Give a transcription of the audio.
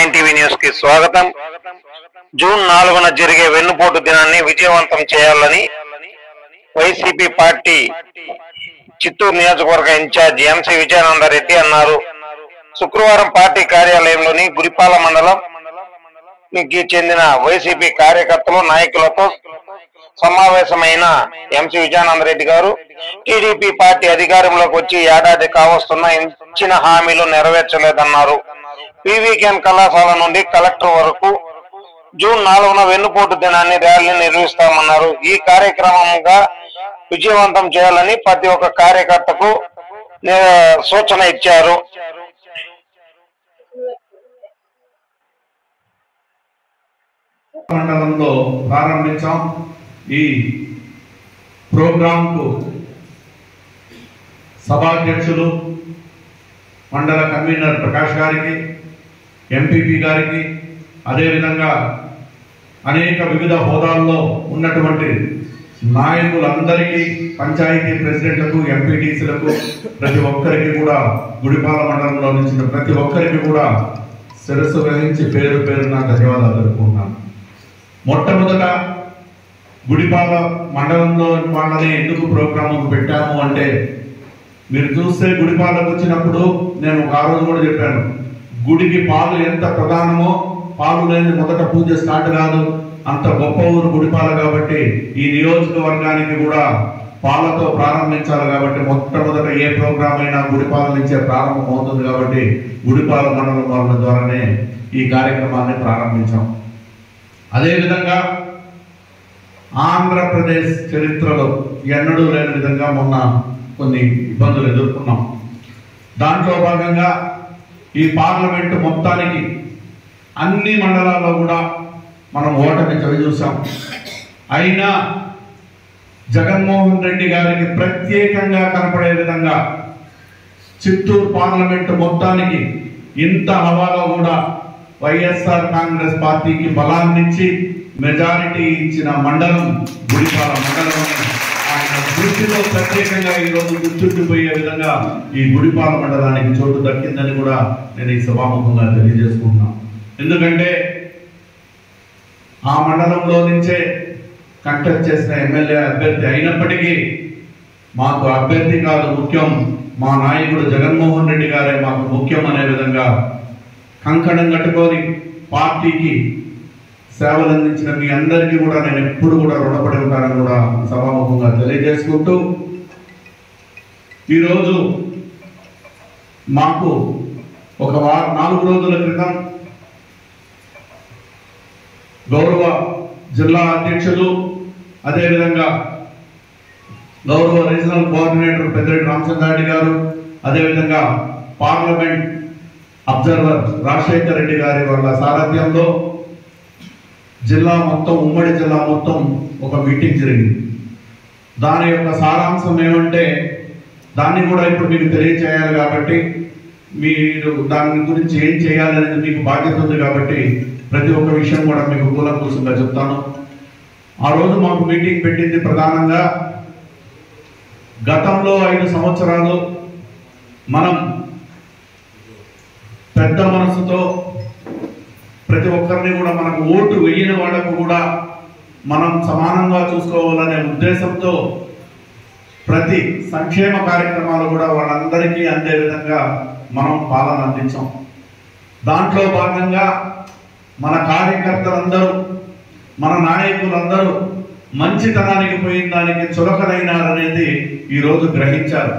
Nine TV news కి స్వాగతం. June 4న జరిగే వెన్నుపోటు దినాన్ని విజయవంతం చేయాలని వైసీపీ పార్టీ చిత్తూరు నియోజకవర్గ ఇన్ఛార్జ్ ఎంసీ విజయానందరెడ్డి అన్నారు. శుక్రవారం పార్టీ కార్యాలయంలోని గుడిపాల మండలంకి చెందిన వైసీపీ కార్యకర్తలు నాయకులతో సమావేశమైన ఎంసీ విజయానందరెడ్డి గారు టీడీపీ పార్టీ అధికారంలోకి వచ్చి ఏడాది కావస్తున్న ఇచ్చిన హామీలు నెరవేర్చలేదన్నారు. పీవీకేఎన్ కళాశాల నుండి కలెక్టర్ వరకు జూన్ 4న వెన్నుపోటు దినాన్ని ర్యాలీ నిర్వహిస్తామన్నారు. ఈ కార్యక్రమంగా విజయవంతం చేయాలని ప్రతి ఒక్క కార్యకర్తకు సూచన ఇచ్చారు. మండలంలో ప్రారంభించాం. ఈ ప్రోగ్రాంకు సభాధ్యక్షులు మండల కన్వీనర్ ప్రకాష్ గారికి, ఎంపీపీ గారికి, అదేవిధంగా అనేక వివిధ హోదాల్లో ఉన్నటువంటి నాయకులందరికీ, పంచాయతీ ప్రెసిడెంట్లకు, ఎంపీటీసీలకు, ప్రతి ఒక్కరికి కూడా గుడిపాల మండలంలో నుంచి ప్రతి ఒక్కరికి కూడా శిరస్సు వహించి పేరు పేరున ధన్యవాదాలు తెలుపుకుంటున్నాను. మొట్టమొదట గుడిపాల మండలంలో వాళ్ళని ఎందుకు ప్రోగ్రాముకు పెట్టాము అంటే, మీరు చూస్తే గుడిపాలకు వచ్చినప్పుడు నేను ఆ రోజు కూడా చెప్పాను, గుడికి పాలు ఎంత ప్రధానమో, పాలు లేని మొదట పూజ స్టార్ట్ కాదు. అంత గొప్ప ఊరు గుడిపాల కాబట్టి ఈ నియోజకవర్గానికి కూడా పాలతో ప్రారంభించాలి. కాబట్టి మొట్టమొదట ఏ ప్రోగ్రామ్ అయినా గుడిపాల నుంచే ప్రారంభం అవుతుంది. కాబట్టి గుడిపాల మండలం వాళ్ళ ద్వారానే ఈ కార్యక్రమాన్ని ప్రారంభించాం. అదేవిధంగా ఆంధ్రప్రదేశ్ చరిత్రలో ఎన్నడూ లేని విధంగా మొన్న కొన్ని ఇబ్బందులు ఎదుర్కొన్నాం. దాంట్లో భాగంగా ఈ పార్లమెంటు మొత్తానికి అన్ని మండలాల్లో కూడా మనం ఓటమి చవిచూసాం. అయినా జగన్మోహన్ రెడ్డి గారికి ప్రత్యేకంగా కనపడే విధంగా చిత్తూరు పార్లమెంటు మొత్తానికి ఇంత హవాలో కూడా వైఎస్ఆర్ కాంగ్రెస్ పార్టీకి బలాన్నిచ్చి మెజారిటీ ఇచ్చిన మండలం గుడిపాల మండలం. ఆయన దృష్టిలో ప్రత్యేకంగా ఈరోజు గుర్తుండిపోయే విధంగా ఈ గుడిపాల మండలానికి చోటు దక్కిందని కూడా నేను ఈ సభాముఖంగా తెలియజేసుకుంటున్నాను. ఎందుకంటే ఆ మండలంలో నుంచే కంటెస్ట్ చేసిన ఎమ్మెల్యే అభ్యర్థి అయినప్పటికీ మాకు అభ్యర్థి కాదు ముఖ్యం, మా నాయకుడు జగన్మోహన్ రెడ్డి గారే మాకు ముఖ్యం అనే విధంగా కంకణం కట్టుకొని పార్టీకి సేవలు అందించిన మీ అందరికీ కూడా నేను ఎప్పుడు కూడా రుణపడి ఉంటానని కూడా సభాముఖంగా తెలియజేసుకుంటూ, ఈరోజు మాకు ఒక 4 రోజుల క్రితం గౌరవ జిల్లా అధ్యక్షులు, అదేవిధంగా గౌరవ రీజనల్ కోఆర్డినేటర్ పెద్దిరెడ్డి రామచంద్రారెడ్డి గారు, అదేవిధంగా పార్లమెంట్ అబ్జర్వర్ రాజశేఖర్ రెడ్డి గారి వాళ్ళ సారథ్యంలో జిల్లా మొత్తం, ఉమ్మడి జిల్లా మొత్తం ఒక మీటింగ్ జరిగింది. దాని యొక్క సారాంశం ఏమంటే, దాన్ని కూడా ఇప్పుడు మీకు తెలియచేయాలి కాబట్టి, మీరు దాని గురించి ఏం చేయాలనేది మీకు బాధ్యత ఉంది కాబట్టి ప్రతి ఒక్క విషయం కూడా మీకు కూలంకషంగా చెప్తాను. ఆ రోజు మాకు మీటింగ్ పెట్టింది ప్రధానంగా గతంలో 5 సంవత్సరాలు మనం పెద్ద మనసుతో ప్రతి ఒక్కరిని కూడా మనకు ఓటు వేయని వాళ్లకు కూడా మనం సమానంగా చూసుకోవాలనే ఉద్దేశంతో ప్రతి సంక్షేమ కార్యక్రమాలు కూడా వాళ్ళందరికీ అందే విధంగా మనం పాలన అందించాం. దాంట్లో భాగంగా మన కార్యకర్తలందరూ, మన నాయకులందరూ మంచితనానికి పోయిన దానికి చులకనైనారనేది ఈరోజు గ్రహించారు.